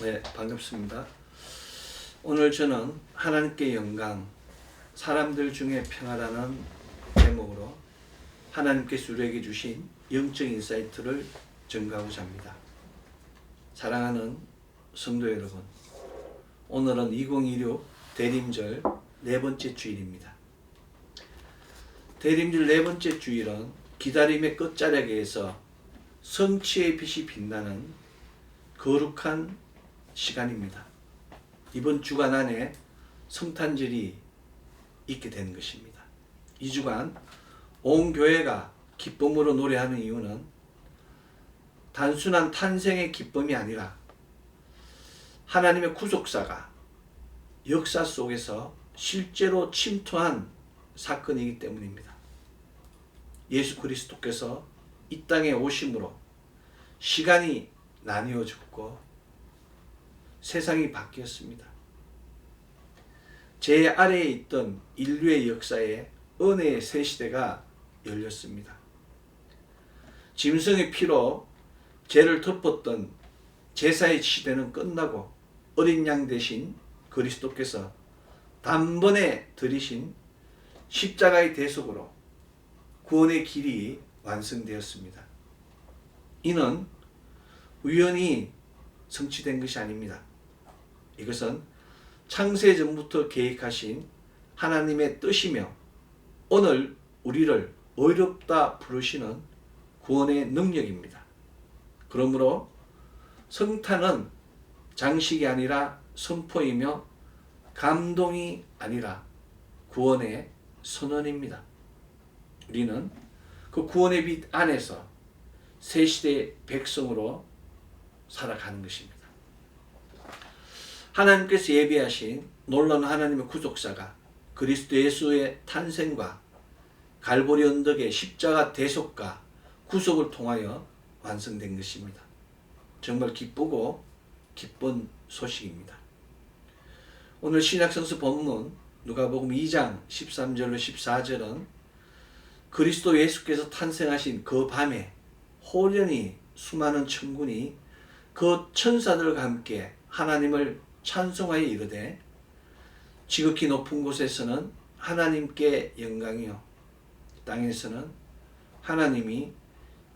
네, 반갑습니다. 오늘 저는 하나님께 영광, 사람들 중에 평화라는 제목으로 하나님께서 우리에게 주신 영적 인사이트를 전가하고자 합니다. 사랑하는 성도 여러분, 오늘은 2026 대림절 네 번째 주일입니다. 대림절 네 번째 주일은 기다림의 끝자락에서 성취의 빛이 빛나는 거룩한 시간입니다. 이번 주간 안에 성탄절이 있게 된 것입니다. 이 주간 온 교회가 기쁨으로 노래하는 이유는 단순한 탄생의 기쁨이 아니라 하나님의 구속사가 역사 속에서 실제로 침투한 사건이기 때문입니다. 예수 그리스도께서 이 땅에 오심으로 시간이 나뉘어졌고 세상이 바뀌었습니다. 제 아래에 있던 인류의 역사에 은혜의 새 시대가 열렸습니다. 짐승의 피로 죄를 덮었던 제사의 시대는 끝나고 어린 양 대신 그리스도께서 단번에 들이신 십자가의 대속으로 구원의 길이 완성되었습니다. 이는 우연히 성취된 것이 아닙니다. 이것은 창세전부터 계획하신 하나님의 뜻이며 오늘 우리를 의롭다 부르시는 구원의 능력입니다. 그러므로 성탄은 장식이 아니라 선포이며 감동이 아니라 구원의 선언입니다. 우리는 그 구원의 빛 안에서 새 시대의 백성으로 살아가는 것입니다. 하나님께서 예비하신 놀라운 하나님의 구속사가 그리스도 예수의 탄생과 갈보리 언덕의 십자가 대속과 구속을 통하여 완성된 것입니다. 정말 기쁘고 기쁜 소식입니다. 오늘 신약성서 본문 누가복음 2장 13절로 14절은 그리스도 예수께서 탄생하신 그 밤에 호련히 수많은 천군이 그 천사들과 함께 하나님을 찬송하여 이르되 지극히 높은 곳에서는 하나님께 영광이요 땅에서는 하나님이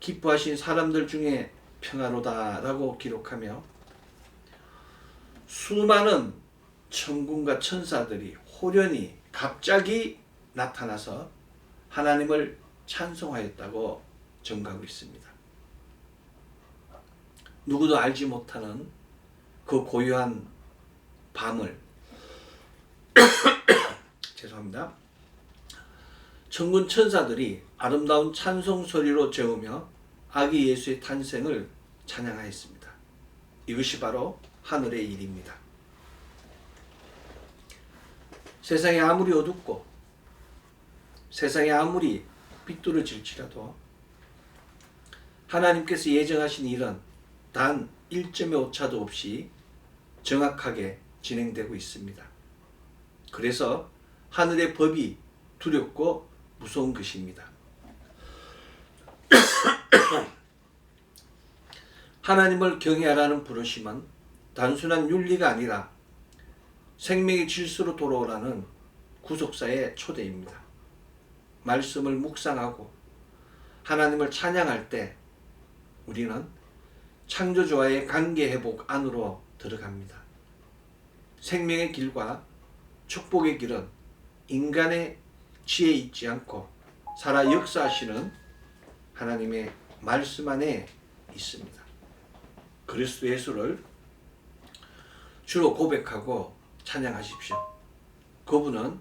기뻐하신 사람들 중에 평화로다 라고 기록하며 수많은 천군과 천사들이 호련히 갑자기 나타나서 하나님을 찬송하였다고 전가하고 있습니다. 누구도 알지 못하는 그 고요한 밤을 죄송합니다. 천군 천사들이 아름다운 찬송 소리로 재우며 아기 예수의 탄생을 찬양하였습니다. 이것이 바로 하늘의 일입니다. 세상이 아무리 어둡고 세상이 아무리 삐뚤어질지라도 하나님께서 예정하신 일은 단 1점의 오차도 없이 정확하게 진행되고 있습니다. 그래서 하늘의 법이 두렵고 무서운 것입니다. 하나님을 경외하라는 부르심은 단순한 윤리가 아니라 생명의 질서로 돌아오라는 구속사의 초대입니다. 말씀을 묵상하고 하나님을 찬양할 때 우리는 창조주와의 관계 회복 안으로 들어갑니다. 생명의 길과 축복의 길은 인간의 지혜에 있지 않고 살아 역사하시는 하나님의 말씀 안에 있습니다. 그리스도 예수를 주로 고백하고 찬양하십시오. 그분은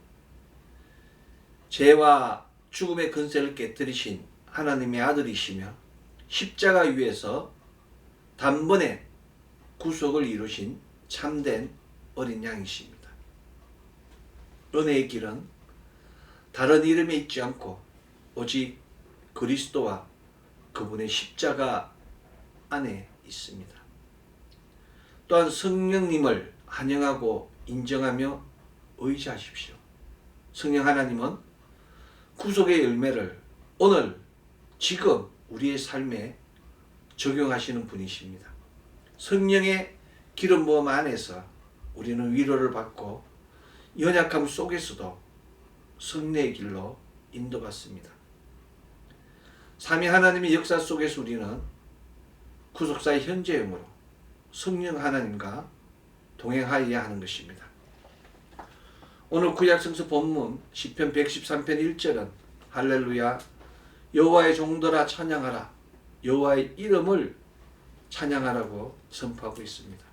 죄와 죽음의 근세를 깨뜨리신 하나님의 아들이시며 십자가 위에서 단번에 구속을 이루신 참된 어린 양이십니다. 은혜의 길은 다른 이름에 있지 않고 오직 그리스도와 그분의 십자가 안에 있습니다. 또한 성령님을 환영하고 인정하며 의지하십시오. 성령 하나님은 구속의 열매를 오늘 지금 우리의 삶에 적용하시는 분이십니다. 성령의 기름 부음 안에서 우리는 위로를 받고 연약함 속에서도 승리의 길로 인도받습니다. 삼위 하나님의 역사 속에서 우리는 구속사의 현재형으로 성령 하나님과 동행하여야 하는 것입니다. 오늘 구약성서 본문 시편 113편 1절은 할렐루야 여호와의 종들아 찬양하라 여호와의 이름을 찬양하라고 선포하고 있습니다.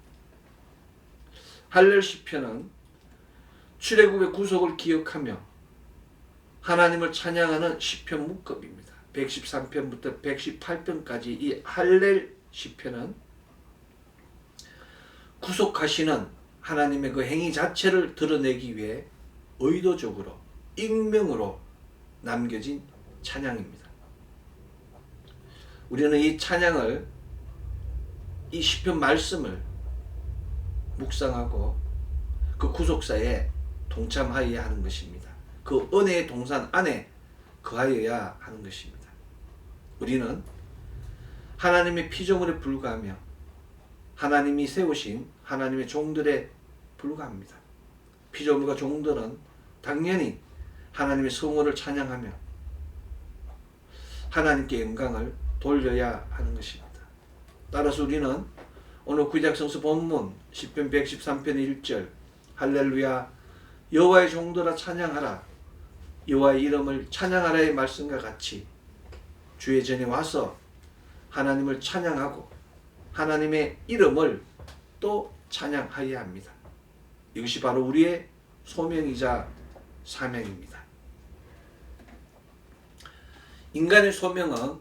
할렐 시편은 출애굽의 구속을 기억하며 하나님을 찬양하는 시편 문급입니다. 113편부터 118편까지 이 할렐 시편은 구속하시는 하나님의 그 행위 자체를 드러내기 위해 의도적으로 익명으로 남겨진 찬양입니다. 우리는 이 찬양을 이 시편 말씀을 묵상하고 그 구속사에 동참하여야 하는 것입니다. 그 은혜의 동산 안에 거하여야 하는 것입니다. 우리는 하나님의 피조물에 불과하며 하나님이 세우신 하나님의 종들에 불과합니다. 피조물과 종들은 당연히 하나님의 성호를 찬양하며 하나님께 영광을 돌려야 하는 것입니다. 따라서 우리는 오늘 구약성서 본문 시편 113편 1절 할렐루야 여호와의 종들아 찬양하라 여호와의 이름을 찬양하라의 말씀과 같이 주의 전에 와서 하나님을 찬양하고 하나님의 이름을 또 찬양하여야 합니다. 이것이 바로 우리의 소명이자 사명입니다. 인간의 소명은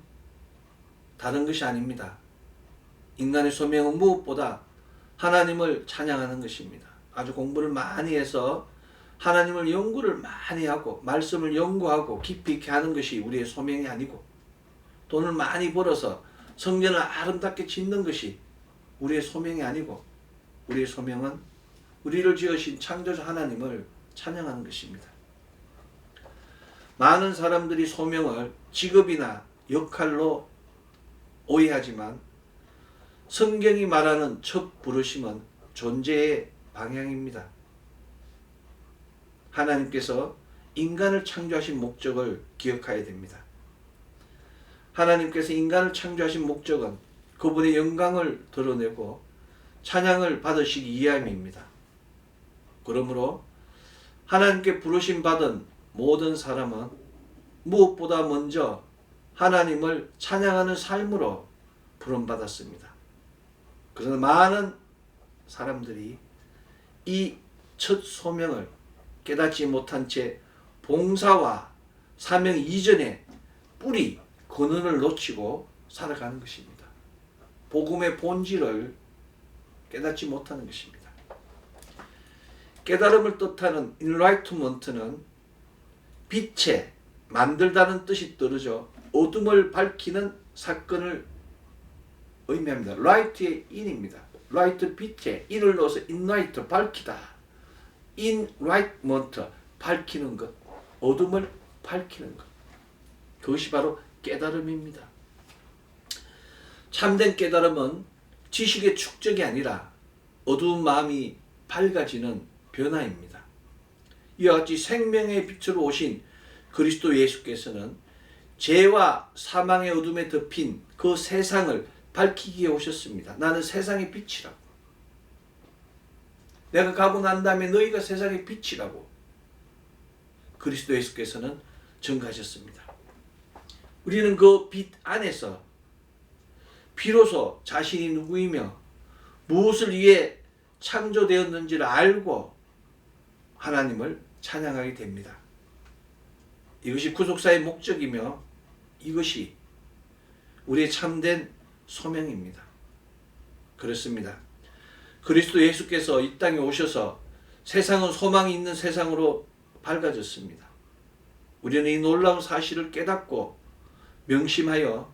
다른 것이 아닙니다. 인간의 소명은 무엇보다 하나님을 찬양하는 것입니다. 아주 공부를 많이 해서 하나님을 연구를 많이 하고 말씀을 연구하고 깊이 있게 하는 것이 우리의 소명이 아니고 돈을 많이 벌어서 성전을 아름답게 짓는 것이 우리의 소명이 아니고 우리의 소명은 우리를 지으신 창조주 하나님을 찬양하는 것입니다. 많은 사람들이 소명을 직업이나 역할로 오해하지만 성경이 말하는 첫 부르심은 존재의 방향입니다. 하나님께서 인간을 창조하신 목적을 기억해야 됩니다. 하나님께서 인간을 창조하신 목적은 그분의 영광을 드러내고 찬양을 받으시기 위함입니다. 그러므로 하나님께 부르심 받은 모든 사람은 무엇보다 먼저 하나님을 찬양하는 삶으로 부름받았습니다. 그래서 많은 사람들이 이 첫 소명을 깨닫지 못한 채 봉사와 사명 이전에 뿌리, 근원을 놓치고 살아가는 것입니다. 복음의 본질을 깨닫지 못하는 것입니다. 깨달음을 뜻하는 enlightenment는 빛에 만들다는 뜻이 떨어져 어둠을 밝히는 사건을 의미합니다. light의 in입니다. light 빛에 in을 넣어서 enlight 밝히다. enlightenment 밝히는 것, 어둠을 밝히는 것. 그것이 바로 깨달음입니다. 참된 깨달음은 지식의 축적이 아니라 어두운 마음이 밝아지는 변화입니다. 이와 같이 생명의 빛으로 오신 그리스도 예수께서는 죄와 사망의 어둠에 덮인 그 세상을 밝히기 위해 오셨습니다. 나는 세상의 빛이라고. 내가 가고 난 다음에 너희가 세상의 빛이라고 그리스도 예수께서는 증거하셨습니다. 우리는 그 빛 안에서 비로소 자신이 누구이며 무엇을 위해 창조되었는지를 알고 하나님을 찬양하게 됩니다. 이것이 구속사의 목적이며 이것이 우리의 참된 소명입니다. 그렇습니다. 그리스도 예수께서 이 땅에 오셔서 세상은 소망이 있는 세상으로 밝아졌습니다. 우리는 이 놀라운 사실을 깨닫고 명심하여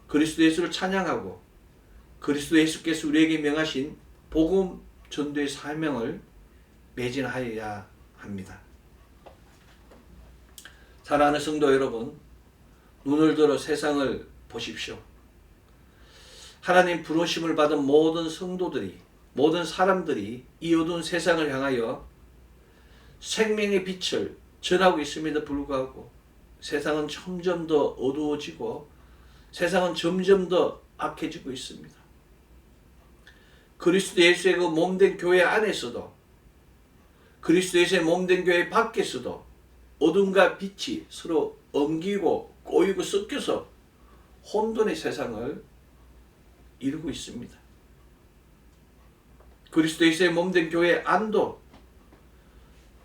그리스도 예수를 찬양하고 그리스도 예수께서 우리에게 명하신 복음 전도의 사명을 매진하여야 합니다. 사랑하는 성도 여러분, 눈을 들어 세상을 보십시오. 하나님 부르심을 받은 모든 성도들이 모든 사람들이 이 어두운 세상을 향하여 생명의 빛을 전하고 있음에도 불구하고 세상은 점점 더 어두워지고 세상은 점점 더 악해지고 있습니다. 그리스도 예수의 그 몸된 교회 안에서도 그리스도 예수의 몸된 교회 밖에서도 어둠과 빛이 서로 엉기고 꼬이고 섞여서 혼돈의 세상을 이루고 있습니다. 그리스도 예수의 몸된 교회 안도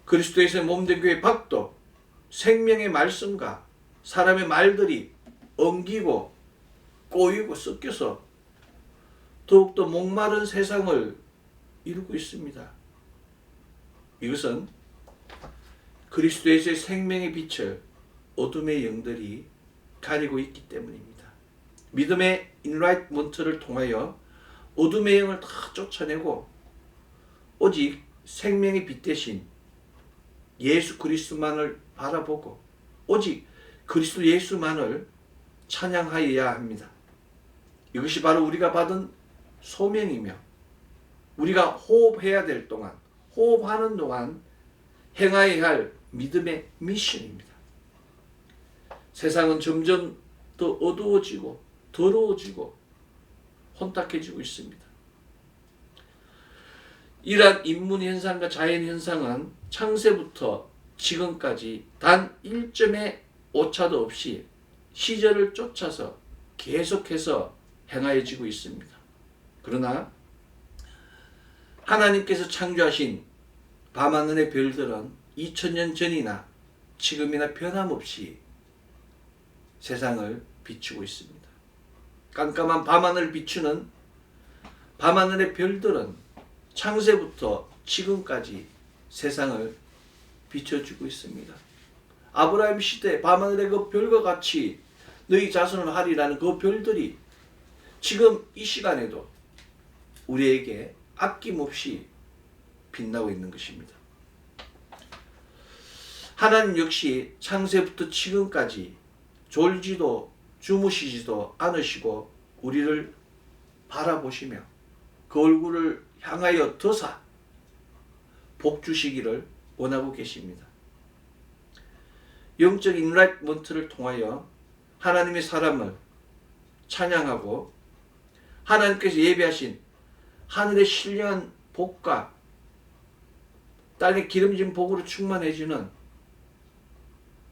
그리스도 예수의 몸된 교회 밖도 생명의 말씀과 사람의 말들이 엉기고 꼬이고 섞여서 더욱더 목마른 세상을 이루고 있습니다. 이것은 그리스도 예수의 생명의 빛을 어둠의 영들이 가리고 있기 때문입니다. 믿음의 인라이트먼트를 통하여 어둠의 영을 다 쫓아내고 오직 생명의 빛 대신 예수 그리스도만을 바라보고 오직 그리스도 예수만을 찬양하여야 합니다. 이것이 바로 우리가 받은 소명이며 우리가 호흡해야 될 동안 호흡하는 동안 행하여야 할 믿음의 미션입니다. 세상은 점점 더 어두워지고 더러워지고 혼탁해지고 있습니다. 이러한 인문현상과 자연현상은 창세부터 지금까지 단 1점의 오차도 없이 시절을 쫓아서 계속해서 행하여지고 있습니다. 그러나 하나님께서 창조하신 밤하늘의 별들은 2000년 전이나 지금이나 변함없이 세상을 비추고 있습니다. 깜깜한 밤하늘을 비추는 밤하늘의 별들은 창세부터 지금까지 세상을 비춰주고 있습니다. 아브라함 시대 밤하늘의 그 별과 같이 너희 자손을 하리라는 그 별들이 지금 이 시간에도 우리에게 아낌없이 빛나고 있는 것입니다. 하나님 역시 창세부터 지금까지 졸지도 주무시지도 않으시고 우리를 바라보시며 그 얼굴을 향하여 더사 복 주시기를 원하고 계십니다. 영적 인라이트먼트를 통하여 하나님의 사람을 찬양하고 하나님께서 예비하신 하늘의 신령한 복과 땅의 기름진 복으로 충만해지는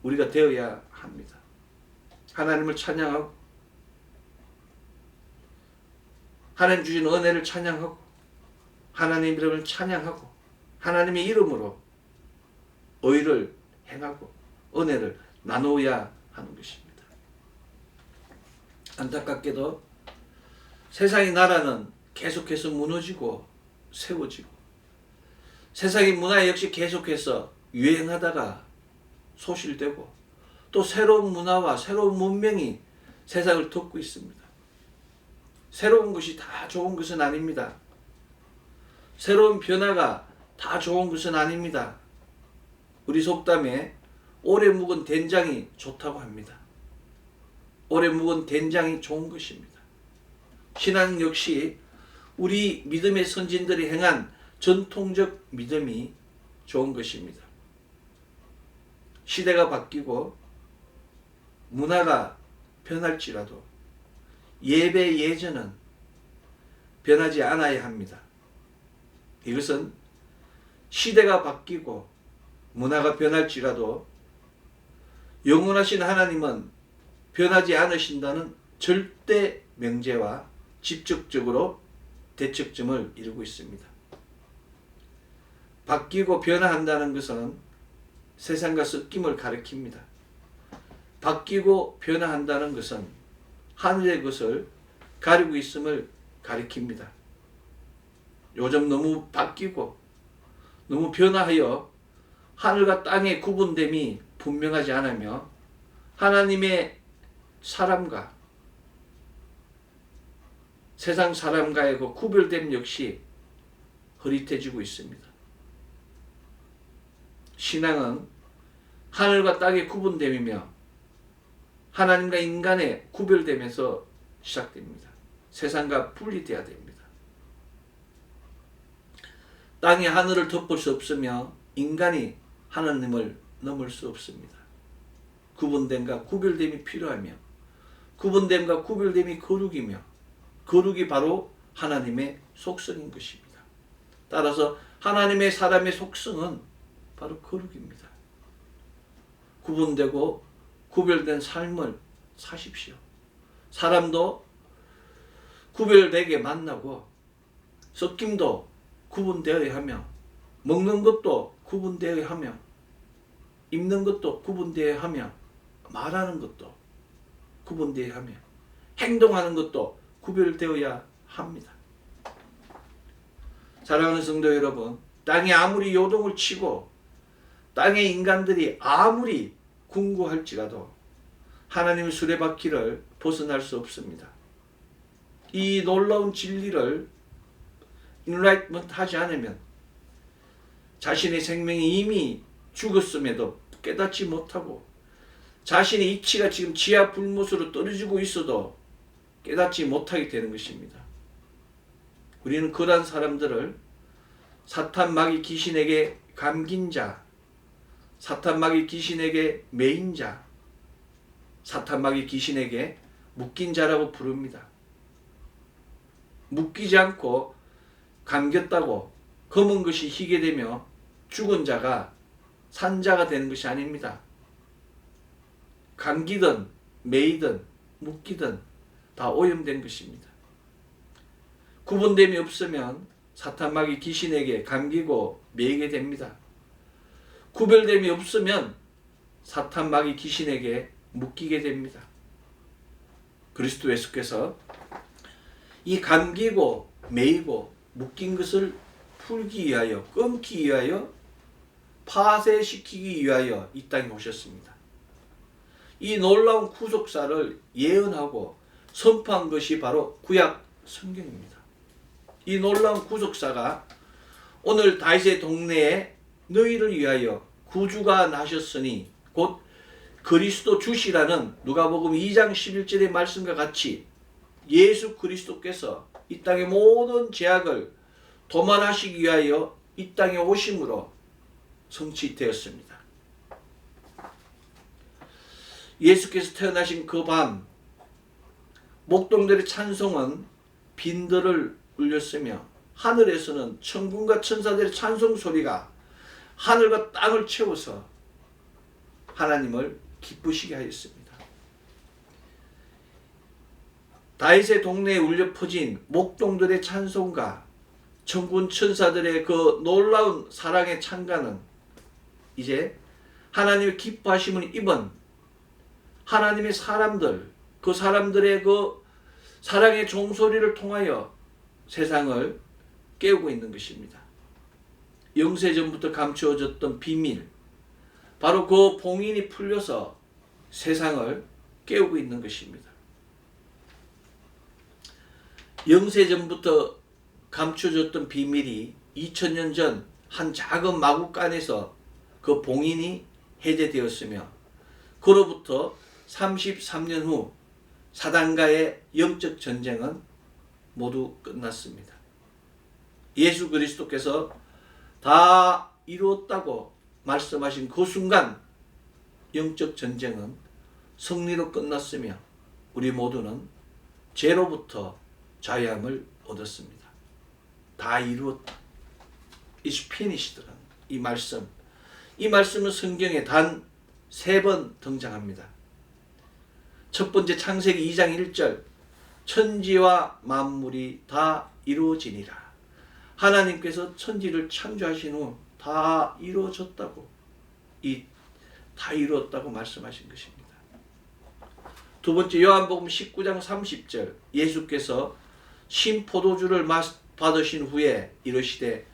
우리가 되어야 합니다. 하나님을 찬양하고 하나님 주신 은혜를 찬양하고 하나님 이름을 찬양하고 하나님의 이름으로 의를 행하고 은혜를 나누어야 하는 것입니다. 안타깝게도 세상의 나라는 계속해서 무너지고 세워지고 세상의 문화 역시 계속해서 유행하다가 소실되고 또 새로운 문화와 새로운 문명이 세상을 덮고 있습니다. 새로운 것이 다 좋은 것은 아닙니다. 새로운 변화가 다 좋은 것은 아닙니다. 우리 속담에 오래 묵은 된장이 좋다고 합니다. 오래 묵은 된장이 좋은 것입니다. 신앙 역시 우리 믿음의 선진들이 행한 전통적 믿음이 좋은 것입니다. 시대가 바뀌고 문화가 변할지라도 예배 예전은 변하지 않아야 합니다. 이것은 시대가 바뀌고 문화가 변할지라도 영원하신 하나님은 변하지 않으신다는 절대 명제와 직접적으로 대척점을 이루고 있습니다. 바뀌고 변화한다는 것은 세상과 섞임을 가리킵니다. 바뀌고 변화한다는 것은 하늘의 것을 가리고 있음을 가리킵니다. 요즘 너무 바뀌고 너무 변화하여 하늘과 땅의 구분됨이 분명하지 않으며 하나님의 사람과 세상 사람과의 그 구별됨 역시 흐릿해지고 있습니다. 신앙은 하늘과 땅의 구분됨이며 하나님과 인간의 구별됨에서 시작됩니다. 세상과 분리되어야 됩니다. 땅이 하늘을 덮을 수 없으며 인간이 하나님을 넘을 수 없습니다. 구분됨과 구별됨이 필요하며 구분됨과 구별됨이 거룩이며 거룩이 바로 하나님의 속성인 것입니다. 따라서 하나님의 사람의 속성은 바로 거룩입니다. 구분되고 구별된 삶을 사십시오. 사람도 구별되게 만나고 섞임도 구분되어야 하며 먹는 것도 구분되어야 하며 입는 것도 구분되어야 하며 말하는 것도 구분되어야 하며 행동하는 것도 구별되어야 합니다. 사랑하는 성도 여러분, 땅이 아무리 요동을 치고 땅의 인간들이 아무리 궁구할지라도 하나님의 수레바퀴를 벗어날 수 없습니다. 이 놀라운 진리를 인라이트먼트 하지 않으면 자신의 생명이 이미 죽었음에도 깨닫지 못하고 자신의 이치가 지금 지하 불못으로 떨어지고 있어도 깨닫지 못하게 되는 것입니다. 우리는 그러한 사람들을 사탄 마귀 귀신에게 감긴 자, 사탄 마귀 귀신에게 매인 자, 사탄 마귀 귀신에게 묶인 자라고 부릅니다. 묶이지 않고 감겼다고 검은 것이 희게 되며 죽은 자가 산 자가 되는 것이 아닙니다. 감기든 매이든 묶이든 다 오염된 것입니다. 구분됨이 없으면 사탄 마귀 귀신에게 감기고 매이게 됩니다. 구별됨이 없으면 사탄 마귀 귀신에게 묶이게 됩니다. 그리스도 예수께서 이 감기고 매이고 묶인 것을 풀기 위하여, 끊기 위하여, 파쇄시키기 위하여 이 땅에 오셨습니다. 이 놀라운 구속사를 예언하고 선포한 것이 바로 구약 성경입니다. 이 놀라운 구속사가 오늘 다윗의 동네에 너희를 위하여 구주가 나셨으니 곧 그리스도 주시라는 누가복음 2장 11절의 말씀과 같이 예수 그리스도께서 이 땅의 모든 죄악을 도말하시기 위하여 이 땅에 오심으로 성취되었습니다. 예수께서 태어나신 그 밤 목동들의 찬송은 빈들을 울렸으며 하늘에서는 천군과 천사들의 찬송 소리가 하늘과 땅을 채워서 하나님을 기쁘시게 하였습니다. 다윗의 동네에 울려 퍼진 목동들의 찬송과 천군 천사들의 그 놀라운 사랑의 찬가는 이제 하나님의 기뻐하심을 입은 하나님의 사람들, 그 사람들의 그 사랑의 종소리를 통하여 세상을 깨우고 있는 것입니다. 영세전부터 감추어졌던 비밀, 바로 그 봉인이 풀려서 세상을 깨우고 있는 것입니다. 영세전부터 감춰졌던 비밀이 2000년 전 한 작은 마구간에서 그 봉인이 해제되었으며 그로부터 33년 후 사단과의 영적 전쟁은 모두 끝났습니다. 예수 그리스도께서 다 이루었다고 말씀하신 그 순간 영적 전쟁은 승리로 끝났으며 우리 모두는 죄로부터 자유함을 얻었습니다. 다 이루었다. It's finished라는 이 말씀은 성경에 단 3번 등장합니다. 첫 번째 창세기 2장 1절 천지와 만물이 다 이루어지니라. 하나님께서 천지를 창조하신 후 다 이루어졌다고 다 이루었다고 말씀하신 것입니다. 두 번째 요한복음 19장 30절 예수께서 신포도주를 받으신 후에 이르시되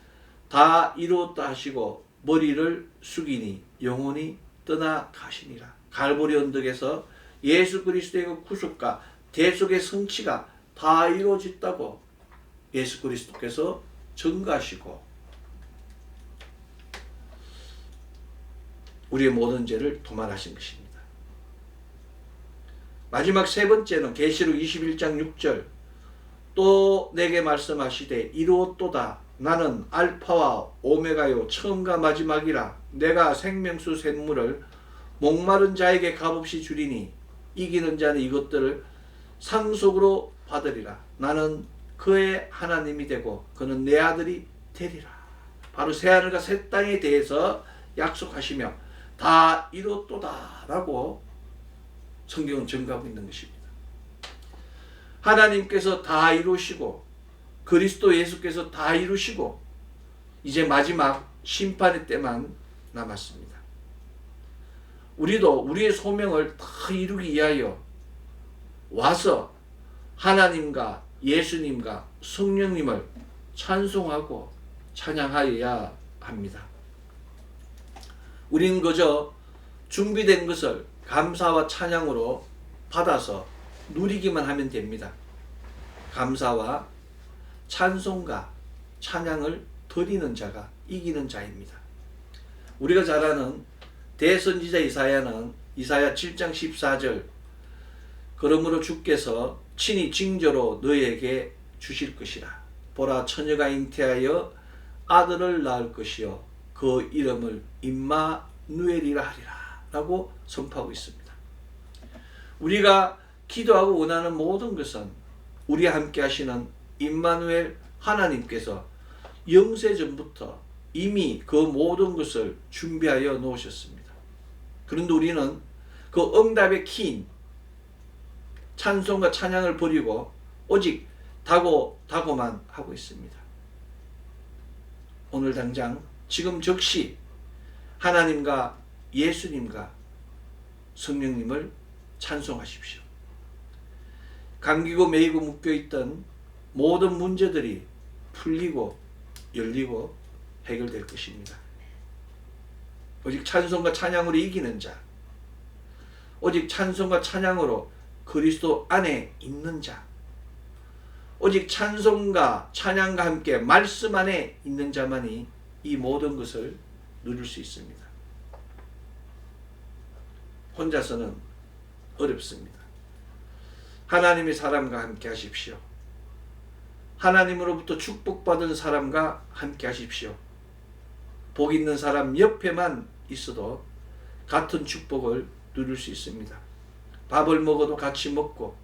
다 이루었다 하시고 머리를 숙이니 영혼이 떠나가시니라. 갈보리 언덕에서 예수 그리스도의 구속과 대속의 성취가 다 이루어졌다고 예수 그리스도께서 증거하시고 우리의 모든 죄를 도말하신 것입니다. 마지막 3번째는 계시록 21장 6절 또 내게 말씀하시되 이루었도다 나는 알파와 오메가요 처음과 마지막이라. 내가 생명수 샘물을 목마른 자에게 값없이 주리니 이기는 자는 이것들을 상속으로 받으리라. 나는 그의 하나님이 되고 그는 내 아들이 되리라. 바로 새하늘과 새 땅에 대해서 약속하시며 다 이뤘도다 라고 성경은 증거하고 있는 것입니다. 하나님께서 다 이루시고 그리스도 예수께서 다 이루시고 이제 마지막 심판의 때만 남았습니다. 우리도 우리의 소명을 다 이루기 위하여 와서 하나님과 예수님과 성령님을 찬송하고 찬양하여야 합니다. 우리는 그저 준비된 것을 감사와 찬양으로 받아서 누리기만 하면 됩니다. 감사와 찬송과 찬양을 드리는 자가 이기는 자입니다. 우리가 잘 아는 대선지자 이사야는 이사야 7장 14절 그러므로 주께서 친히 징조로 너희에게 주실 것이라. 보라 처녀가 잉태하여 아들을 낳을 것이요 그 이름을 임마누엘이라 하리라 라고 선포하고 있습니다. 우리가 기도하고 원하는 모든 것은 우리와 함께 하시는 임마누엘 하나님께서 영세전부터 이미 그 모든 것을 준비하여 놓으셨습니다. 그런데 우리는 그 응답의 키인 찬송과 찬양을 버리고 오직 다고만 하고 있습니다. 오늘 당장 지금 즉시 하나님과 예수님과 성령님을 찬송하십시오. 감기고 매이고 묶여있던 모든 문제들이 풀리고 열리고 해결될 것입니다. 오직 찬송과 찬양으로 이기는 자, 오직 찬송과 찬양으로 그리스도 안에 있는 자, 오직 찬송과 찬양과 함께 말씀 안에 있는 자만이 이 모든 것을 누릴 수 있습니다. 혼자서는 어렵습니다. 하나님의 사람과 함께 하십시오. 하나님으로부터 축복받은 사람과 함께 하십시오. 복 있는 사람 옆에만 있어도 같은 축복을 누릴 수 있습니다. 밥을 먹어도 같이 먹고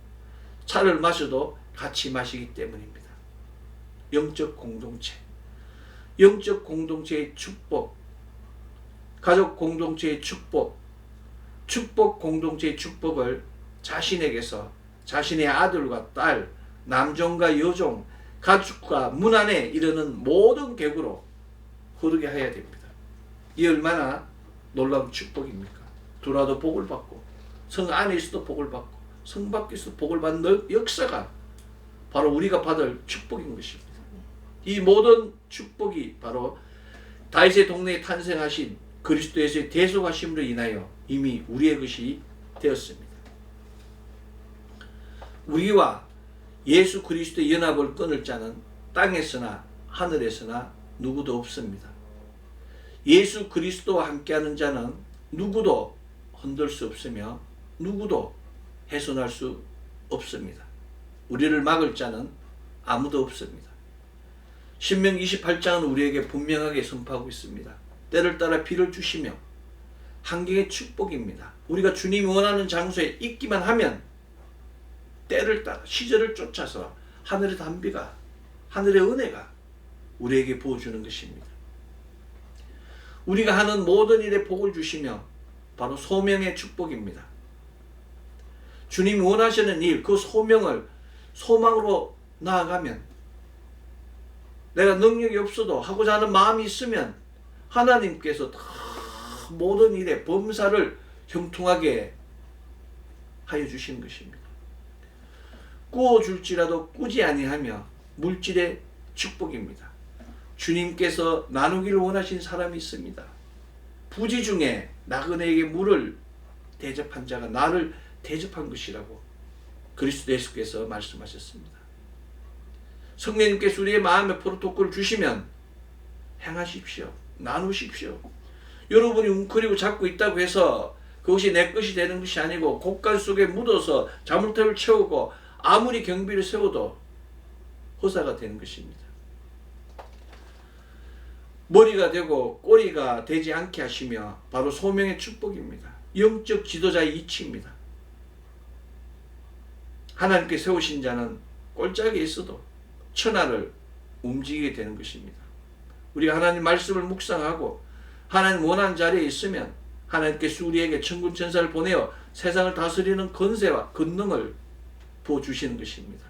차를 마셔도 같이 마시기 때문입니다. 영적 공동체, 영적 공동체의 축복, 가족 공동체의 축복, 축복 공동체의 축복을 자신에게서 자신의 아들과 딸, 남종과 여종, 가축과 문 안에 이르는 모든 객으로 흐르게 해야 됩니다. 이 얼마나 놀라운 축복입니까? 들어와도 복을 받고 성 안에 있어도 복을 받고 성 밖에서도 복을 받는 역사가 바로 우리가 받을 축복인 것입니다. 이 모든 축복이 바로 다윗의 동네에 탄생하신 그리스도 예수의 대속하심으로 인하여 이미 우리의 것이 되었습니다. 우리와 예수 그리스도의 연합을 끊을 자는 땅에서나 하늘에서나 누구도 없습니다. 예수 그리스도와 함께하는 자는 누구도 흔들 수 없으며 누구도 훼손할 수 없습니다. 우리를 막을 자는 아무도 없습니다. 신명기 28장은 우리에게 분명하게 선포하고 있습니다. 때를 따라 비를 주시며 환경의 축복입니다. 우리가 주님이 원하는 장소에 있기만 하면 때를 따라 시절을 쫓아서 하늘의 단비가 하늘의 은혜가 우리에게 부어주는 것입니다. 우리가 하는 모든 일에 복을 주시며 바로 소명의 축복입니다. 주님이 원하시는 일, 그 소명을 소망으로 나아가면 내가 능력이 없어도 하고자 하는 마음이 있으면 하나님께서 다 모든 일에 범사를 형통하게 하여 주시는 것입니다. 꾸어줄지라도 꾸지 아니하며 물질의 축복입니다. 주님께서 나누기를 원하신 사람이 있습니다. 부지 중에 나그네에게 물을 대접한 자가 나를 대접한 것이라고 그리스도 예수께서 말씀하셨습니다. 성령님께서 우리의 마음에 프로토콜을 주시면 행하십시오. 나누십시오. 여러분이 웅크리고 잡고 있다고 해서 그것이 내 것이 되는 것이 아니고 곡간 속에 묻어서 자물쇠를 채우고 아무리 경비를 세워도 허사가 되는 것입니다. 머리가 되고 꼬리가 되지 않게 하시며 바로 소명의 축복입니다. 영적 지도자의 이치입니다. 하나님께 세우신 자는 꼴짝에 있어도 천하를 움직이게 되는 것입니다. 우리가 하나님 말씀을 묵상하고 하나님 원하는 자리에 있으면 하나님께서 우리에게 천군 천사를 보내어 세상을 다스리는 권세와 권능을 부어주시는 것입니다.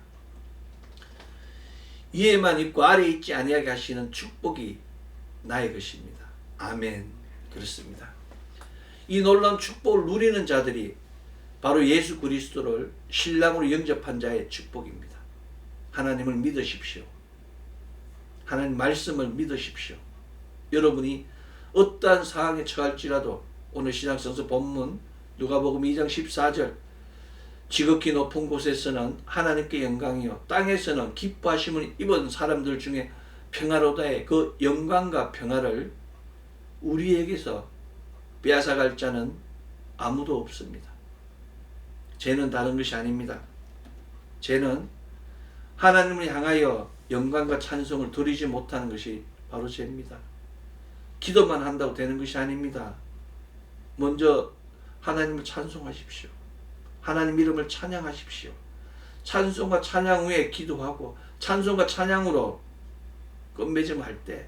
위에만 있고 아래에 있지 아니하게 하시는 축복이 나의 것입니다. 아멘. 그렇습니다. 이 놀라운 축복을 누리는 자들이 바로 예수 그리스도를 신랑으로 영접한 자의 축복입니다. 하나님을 믿으십시오. 하나님 말씀을 믿으십시오. 여러분이 어떠한 상황에 처할지라도 오늘 신약성서 본문 누가복음 2장 14절 지극히 높은 곳에서는 하나님께 영광이요 땅에서는 기뻐하심을 입은 사람들 중에 평화로다의 그 영광과 평화를 우리에게서 빼앗아갈 자는 아무도 없습니다. 죄는 다른 것이 아닙니다. 죄는 하나님을 향하여 영광과 찬송을 드리지 못하는 것이 바로 죄입니다. 기도만 한다고 되는 것이 아닙니다. 먼저 하나님을 찬송하십시오. 하나님 이름을 찬양하십시오. 찬송과 찬양 후에 기도하고 찬송과 찬양으로 끝맺음할 때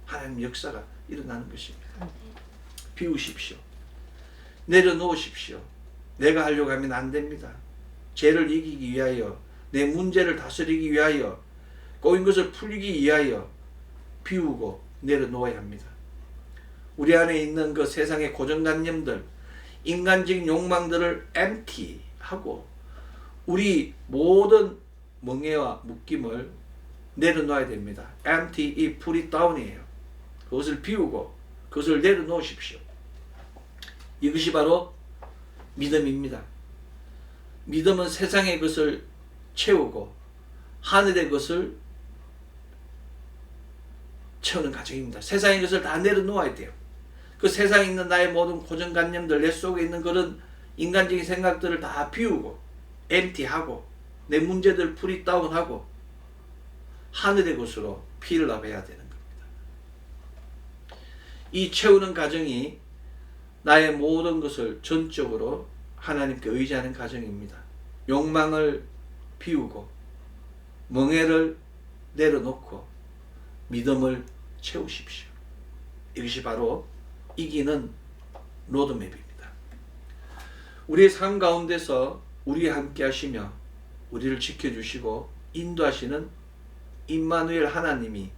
하나님 역사가 일어나는 것입니다. 비우십시오. 내려놓으십시오. 내가 하려고 하면 안 됩니다. 죄를 이기기 위하여, 내 문제를 다스리기 위하여, 꼬인 것을 풀기 위하여 비우고 내려놓아야 합니다. 우리 안에 있는 그 세상의 고정관념들, 인간적인 욕망들을 empty하고 우리 모든 멍해와 묶임을 내려놓아야 됩니다. empty, 이 put it down이에요. 그것을 비우고 그것을 내려놓으십시오. 이것이 바로 믿음입니다. 믿음은 세상의 것을 채우고 하늘의 것을 채우는 과정입니다. 세상의 것을 다 내려놓아야 돼요. 그 세상에 있는 나의 모든 고정관념들, 내 속에 있는 그런 인간적인 생각들을 다 비우고 empty하고 내 문제들 풀이 다운하고 하늘의 것으로 필업해야 되는 겁니다. 이 채우는 과정이 나의 모든 것을 전적으로 하나님께 의지하는 과정입니다. 욕망을 비우고 멍해를 내려놓고 믿음을 채우십시오. 이것이 바로 이기는 로드맵입니다. 우리의 삶 가운데서 우리와 함께 하시며 우리를 지켜주시고 인도하시는 임마누엘 하나님이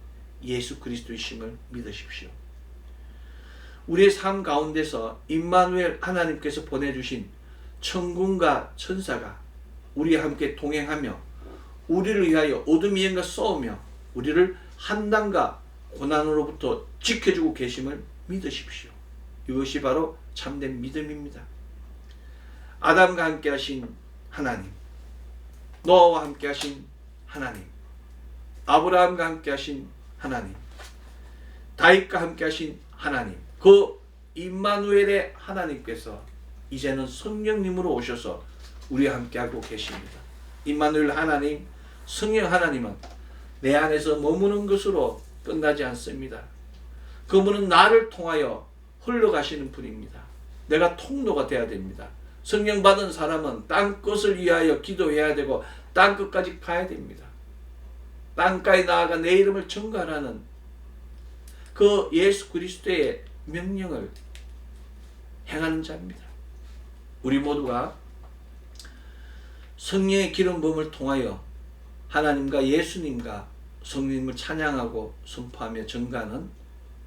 예수 그리스도이심을 믿으십시오. 우리의 삶 가운데서 임마누엘 하나님께서 보내주신 천군과 천사가 우리와 함께 동행하며 우리를 위하여 어둠의 영과 싸우며 우리를 한당과 고난으로부터 지켜주고 계심을 믿으십시오. 이것이 바로 참된 믿음입니다. 아담과 함께 하신 하나님, 노아와 함께 하신 하나님, 아브라함과 함께 하신 하나님, 다윗과 함께 하신 하나님, 그 임마누엘의 하나님께서 이제는 성령님으로 오셔서 우리와 함께하고 계십니다. 임마누엘 하나님, 성령 하나님은 내 안에서 머무는 것으로 끝나지 않습니다. 그분은 나를 통하여 흘러가시는 분입니다. 내가 통로가 되어야 됩니다. 성령 받은 사람은 땅끝을 위하여 기도해야 되고 땅끝까지 가야 됩니다. 땅가에 나아가 내 이름을 전가하라는 그 예수 그리스도의 명령을 행하는 자입니다. 우리 모두가 성령의 기름 부음을 통하여 하나님과 예수님과 성령님을 찬양하고 선포하며 전가하는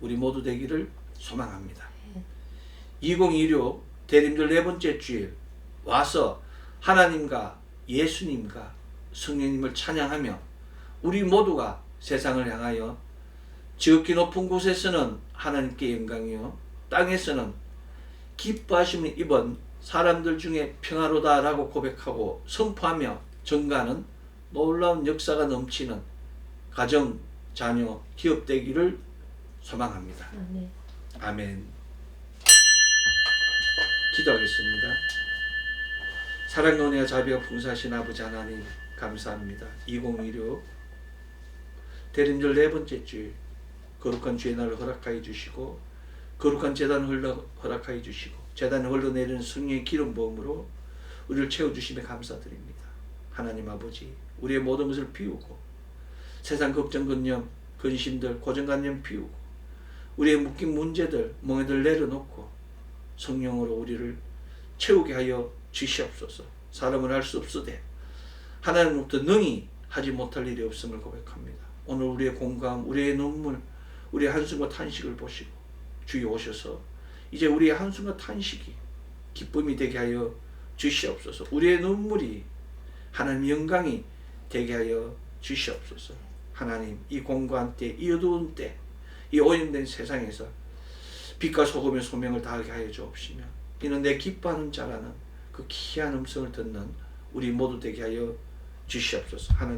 우리 모두 되기를 소망합니다. 2026 대림절 네 번째 주일 와서 하나님과 예수님과 성령님을 찬양하며 우리 모두가 세상을 향하여 지극히 높은 곳에서는 하나님께 영광이요 땅에서는 기뻐하심을 입은 사람들 중에 평화로다라고 고백하고 선포하며 전가하는 놀라운 역사가 넘치는 가정, 자녀, 기업 되기를 소망합니다. 아멘. 기도하겠습니다. 사랑과 은혜와 자비가 풍성하신 아버지 하나님 감사합니다. 2016 대림절 네 번째 주일 거룩한 주의 날을 허락하여 주시고 거룩한 제단을 허락하여 주시고 제단에 흘러내리는 성령의 기름 부음으로 우리를 채워주심에 감사드립니다. 하나님 아버지, 우리의 모든 것을 비우고 세상 걱정, 근념, 근심들, 고정관념 비우고 우리의 묶인 문제들, 멍에들 내려놓고 성령으로 우리를 채우게 하여 주시옵소서. 사람은 할 수 없으되 하나님으로부터 능히 하지 못할 일이 없음을 고백합니다. 오늘 우리의 공감, 우리의 눈물, 우리의 한숨과 탄식을 보시고 주여 오셔서 이제 우리의 한숨과 탄식이 기쁨이 되게 하여 주시옵소서. 우리의 눈물이 하나님 영광이 되게 하여 주시옵소서. 하나님, 이 공고한 때, 이 어두운 때, 이 오염된 세상에서 빛과 소금의 소명을 다하게 하여 주옵시며 이는 내 기뻐하는 자라는 그 귀한 음성을 듣는 우리 모두 되게 하여 주시옵소서. 하나님